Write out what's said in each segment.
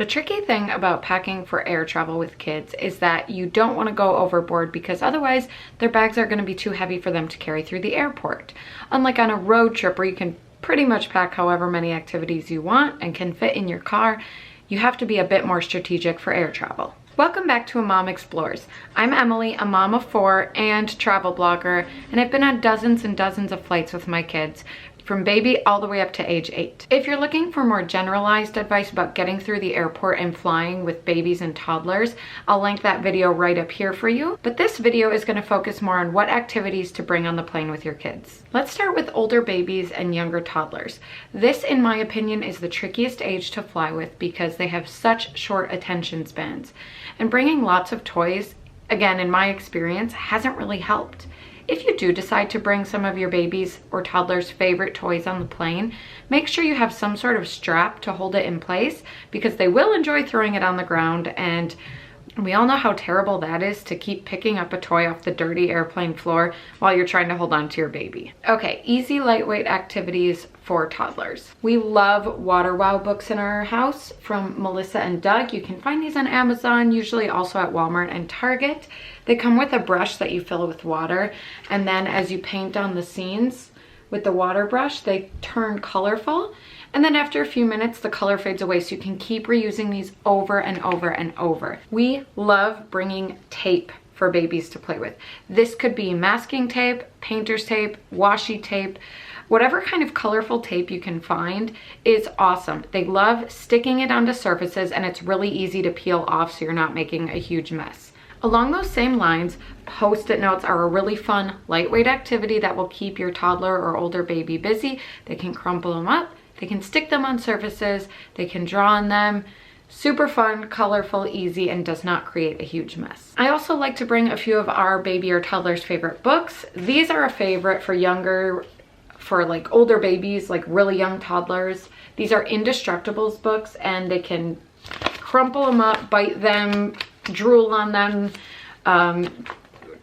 The tricky thing about packing for air travel with kids is that you don't want to go overboard because otherwise their bags are going to be too heavy for them to carry through the airport. Unlike on a road trip where you can pretty much pack however many activities you want and can fit in your car, you have to be a bit more strategic for air travel. Welcome back to Mom Explores. I'm Emily, a mom of 4 and travel blogger, and I've been on dozens and dozens of flights with my kids, from baby all the way up to age 8. If you're looking for more generalized advice about getting through the airport and flying with babies and toddlers, I'll link that video right up here for you. But this video is going to focus more on what activities to bring on the plane with your kids. Let's start with older babies and younger toddlers. This, in my opinion, is the trickiest age to fly with because they have such short attention spans. And bringing lots of toys, again, in my experience, hasn't really helped. If you do decide to bring some of your baby's or toddler's favorite toys on the plane, make sure you have some sort of strap to hold it in place because they will enjoy throwing it on the ground, and we all know how terrible that is to keep picking up a toy off the dirty airplane floor while you're trying to hold on to your baby. Okay, easy lightweight activities for toddlers. We love Water Wow books in our house from Melissa and Doug. You can find these on Amazon, usually also at Walmart and Target. They come with a brush that you fill with water, and then as you paint on the scenes with the water brush, they turn colorful. And then after a few minutes, the color fades away, so you can keep reusing these over and over and over. We love bringing tape for babies to play with. This could be masking tape, painter's tape, washi tape, whatever kind of colorful tape you can find is awesome. They love sticking it onto surfaces, and it's really easy to peel off so you're not making a huge mess. Along those same lines, Post-it notes are a really fun, lightweight activity that will keep your toddler or older baby busy. They can crumple them up, they can stick them on surfaces, they can draw on them. Super fun, colorful, easy, and does not create a huge mess. I also like to bring a few of our baby or toddler's favorite books. These are a favorite for like older babies, like really young toddlers. These are Indestructibles books, and they can crumple them up, bite them, drool on them,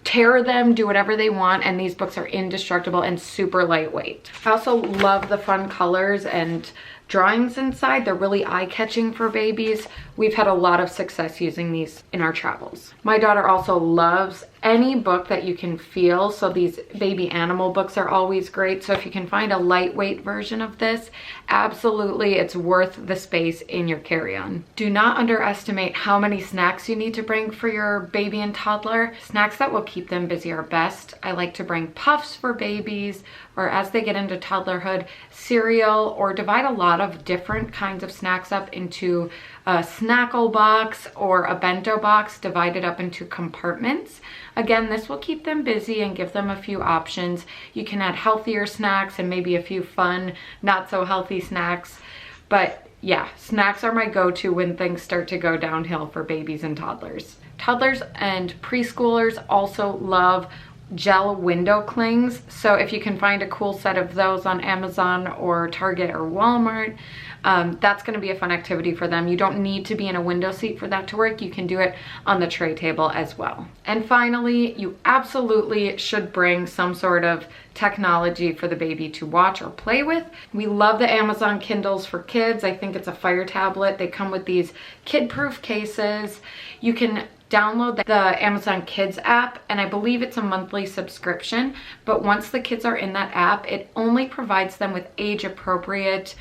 tear them, do whatever they want, and these books are indestructible and super lightweight. I also love the fun colors and drawings inside. They're really eye-catching for babies. We've had a lot of success using these in our travels. My daughter also loves any book that you can feel, so these baby animal books are always great. So if you can find a lightweight version of this, absolutely, it's worth the space in your carry-on. Do not underestimate how many snacks you need to bring for your baby and toddler. Snacks that will keep them busy are best. I like to bring puffs for babies, or as they get into toddlerhood, cereal, or divide a lot of different kinds of snacks up into a snackle box or a bento box, divided up into compartments. Again, this will keep them busy and give them a few options. You can add healthier snacks and maybe a few fun, not so healthy snacks. But yeah, snacks are my go-to when things start to go downhill for babies and toddlers. Toddlers and preschoolers also love gel window clings. So if you can find a cool set of those on Amazon or Target or Walmart, that's going to be a fun activity for them. You don't need to be in a window seat for that to work. You can do it on the tray table as well. And finally, you absolutely should bring some sort of technology for the baby to watch or play with. We love the Amazon Kindles for kids. I think it's a Fire tablet. They come with these kid-proof cases. You can download the Amazon Kids app, and I believe it's a monthly subscription, but once the kids are in that app, it only provides them with age-appropriate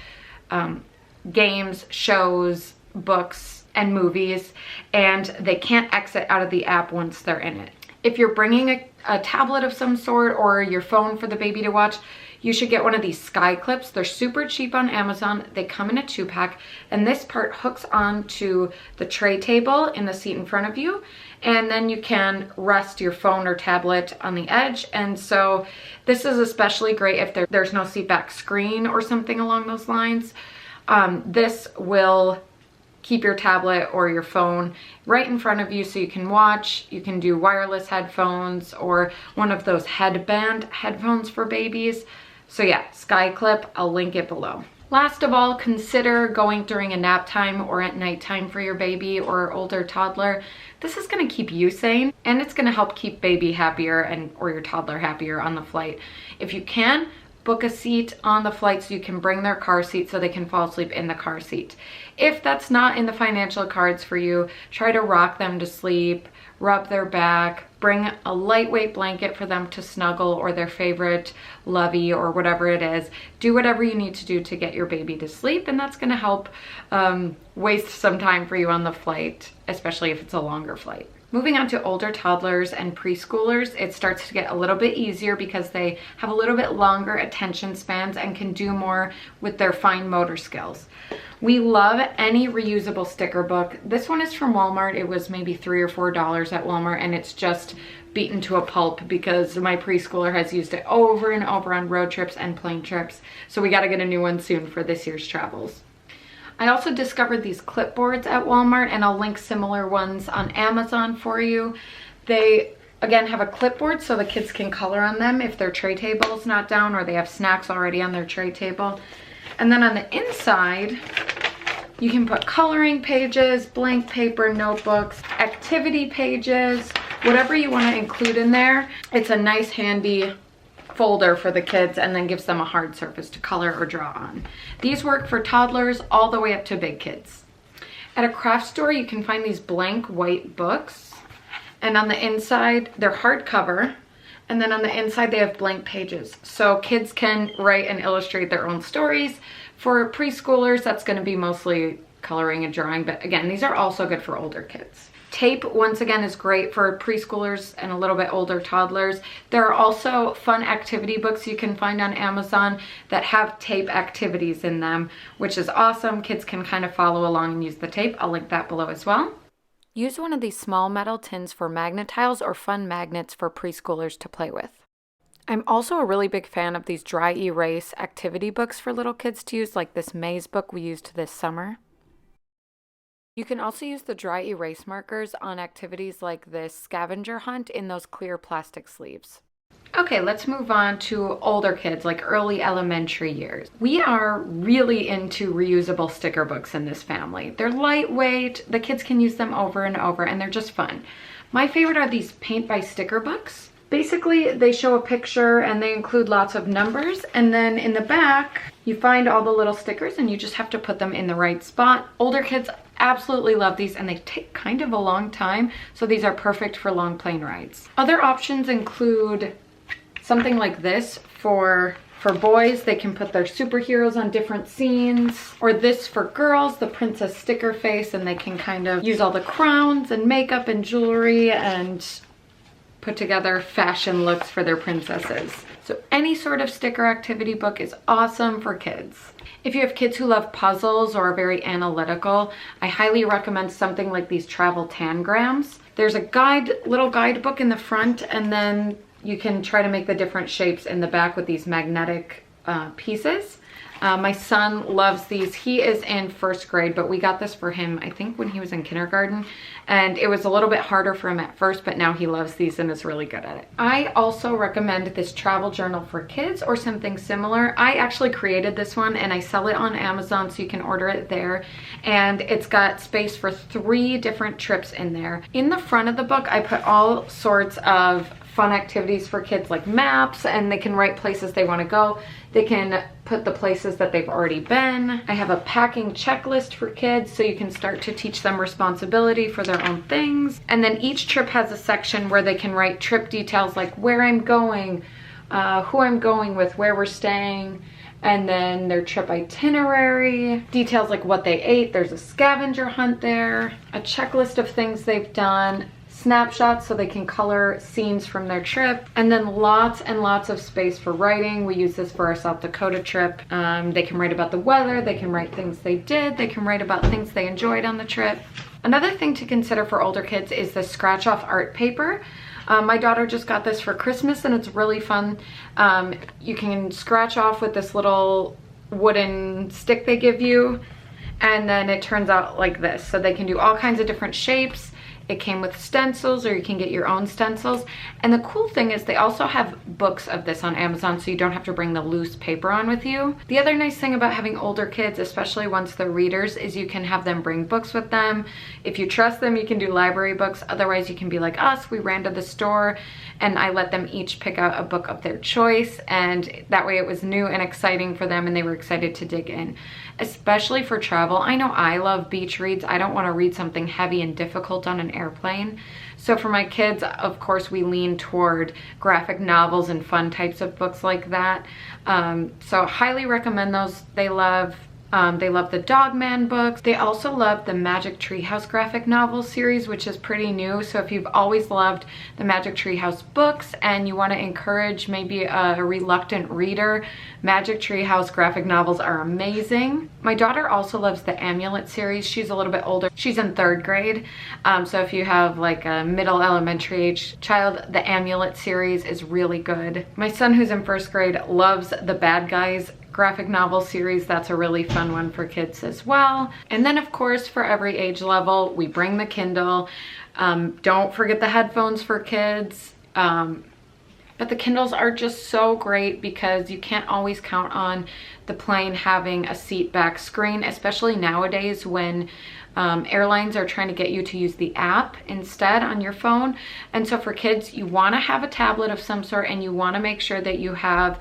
games, shows, books, and movies, and they can't exit out of the app once they're in it. If you're bringing a tablet of some sort or your phone for the baby to watch, you should get one of these sky clips. They're super cheap on Amazon. They come in a 2-pack, and this part hooks onto the tray table in the seat in front of you, and then you can rest your phone or tablet on the edge. And so this is especially great if there's no seat back screen or something along those lines. This will keep your tablet or your phone right in front of you so you can watch. You can do wireless headphones or one of those headband headphones for babies. So yeah, Sky Clip, I'll link it below. Last of all, consider going during a nap time or at nighttime for your baby or older toddler. This is going to keep you sane, and it's going to help keep baby happier or your toddler happier on the flight. If you can, book a seat on the flight so you can bring their car seat so they can fall asleep in the car seat. If that's not in the financial cards for you, try to rock them to sleep, rub their back, bring a lightweight blanket for them to snuggle, or their favorite lovey or whatever it is. Do whatever you need to do to get your baby to sleep, and that's going to help waste some time for you on the flight, especially if it's a longer flight. Moving on to older toddlers and preschoolers, it starts to get a little bit easier because they have a little bit longer attention spans and can do more with their fine motor skills. We love any reusable sticker book. This one is from Walmart. It was maybe $3 or $4 at Walmart, and it's just beaten to a pulp because my preschooler has used it over and over on road trips and plane trips. So we got to get a new one soon for this year's travels. I also discovered these clipboards at Walmart, and I'll link similar ones on Amazon for you. They, again, have a clipboard so the kids can color on them if their tray table is not down or they have snacks already on their tray table. And then on the inside, you can put coloring pages, blank paper, notebooks, activity pages, whatever you want to include in there. It's a nice, handy folder for the kids, and then gives them a hard surface to color or draw on. These work for toddlers all the way up to big kids. At a craft store, you can find these blank white books, and on the inside, they're hardcover, and then on the inside, they have blank pages. So kids can write and illustrate their own stories. For preschoolers, that's going to be mostly coloring and drawing, but again, these are also good for older kids. Tape, once again, is great for preschoolers and a little bit older toddlers. There are also fun activity books you can find on Amazon that have tape activities in them, which is awesome. Kids can kind of follow along and use the tape. I'll link that below as well. Use one of these small metal tins for magnet tiles or fun magnets for preschoolers to play with. I'm also a really big fan of these dry erase activity books for little kids to use, like this maze book we used this summer. You can also use the dry erase markers on activities like this scavenger hunt in those clear plastic sleeves. Okay, let's move on to older kids, like early elementary years. We are really into reusable sticker books in this family. They're lightweight, the kids can use them over and over, and they're just fun. My favorite are these paint by sticker books. Basically, they show a picture and they include lots of numbers, and then in the back, you find all the little stickers and you just have to put them in the right spot. Older kids absolutely love these, and they take kind of a long time, so these are perfect for long plane rides. Other options include something like this for boys. They can put their superheroes on different scenes, or this for girls, the princess sticker face, and they can kind of use all the crowns and makeup and jewelry and put together fashion looks for their princesses. So any sort of sticker activity book is awesome for kids. If you have kids who love puzzles or are very analytical, I highly recommend something like these travel tangrams. There's a little guidebook in the front, and then you can try to make the different shapes in the back with these magnetic pieces. My son loves these. He is in first grade, but we got this for him, I think, when he was in kindergarten, and it was a little bit harder for him at first, but now he loves these and is really good at it. I also recommend this travel journal for kids or something similar. I actually created this one, and I sell it on Amazon, so you can order it there, and it's got space for 3 different trips in there. In the front of the book, I put all sorts of fun activities for kids, like maps, and they can write places they want to go. They can put the places that they've already been. I have a packing checklist for kids, so you can start to teach them responsibility for their own things. And then each trip has a section where they can write trip details, like where I'm going, who I'm going with, where we're staying, and then their trip itinerary, details like what they ate. There's a scavenger hunt there, a checklist of things they've done, snapshots so they can color scenes from their trip, and then lots and lots of space for writing. We use this for our South Dakota trip. They can write about the weather, they can write things they did, they can write about things they enjoyed on the trip. Another thing to consider for older kids is the scratch off art paper. My daughter just got this for Christmas, and it's really fun. You can scratch off with this little wooden stick they give you, and then it turns out like this. So they can do all kinds of different shapes. It came with stencils, or you can get your own stencils. And the cool thing is they also have books of this on Amazon, so you don't have to bring the loose paper on with you. The other nice thing about having older kids, especially once they're readers, is you can have them bring books with them. If you trust them, you can do library books. Otherwise, you can be like us. We ran to the store and I let them each pick out a book of their choice, and that way it was new and exciting for them and they were excited to dig in. Especially for travel. I know I love beach reads. I don't want to read something heavy and difficult on an airplane. So for my kids, of course, we lean toward graphic novels and fun types of books like that. So highly recommend those. They love the Dog Man books. They also love the Magic Treehouse graphic novel series, which is pretty new. So if you've always loved the Magic Treehouse books and you want to encourage maybe a reluctant reader, Magic Treehouse graphic novels are amazing. My daughter also loves the Amulet series. She's a little bit older. She's in 3rd grade. So if you have like a middle elementary age child, the Amulet series is really good. My son, who's in 1st grade, loves the Bad Guys graphic novel series. That's a really fun one for kids as well. And then of course, for every age level, we bring the Kindle. Don't forget the headphones for kids. But the Kindles are just so great because you can't always count on the plane having a seat back screen, especially nowadays when airlines are trying to get you to use the app instead on your phone. And so for kids, you want to have a tablet of some sort, and you want to make sure that you have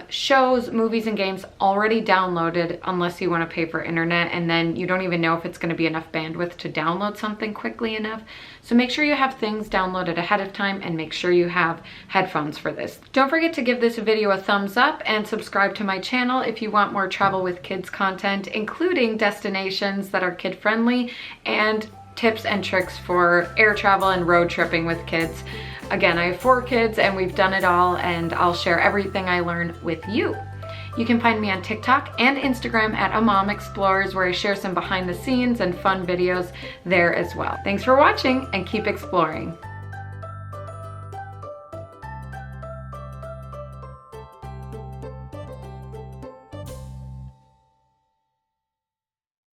shows, movies, and games already downloaded, unless you want to pay for internet, and then you don't even know if it's going to be enough bandwidth to download something quickly enough. So make sure you have things downloaded ahead of time, and make sure you have headphones for this. Don't forget to give this video a thumbs up and subscribe to my channel if you want more travel with kids content, including destinations that are kid friendly and tips and tricks for air travel and road tripping with kids. Again, I have 4 kids and we've done it all, and I'll share everything I learn with you. You can find me on TikTok and Instagram at amomexplores, where I share some behind the scenes and fun videos there as well. Thanks for watching, and keep exploring.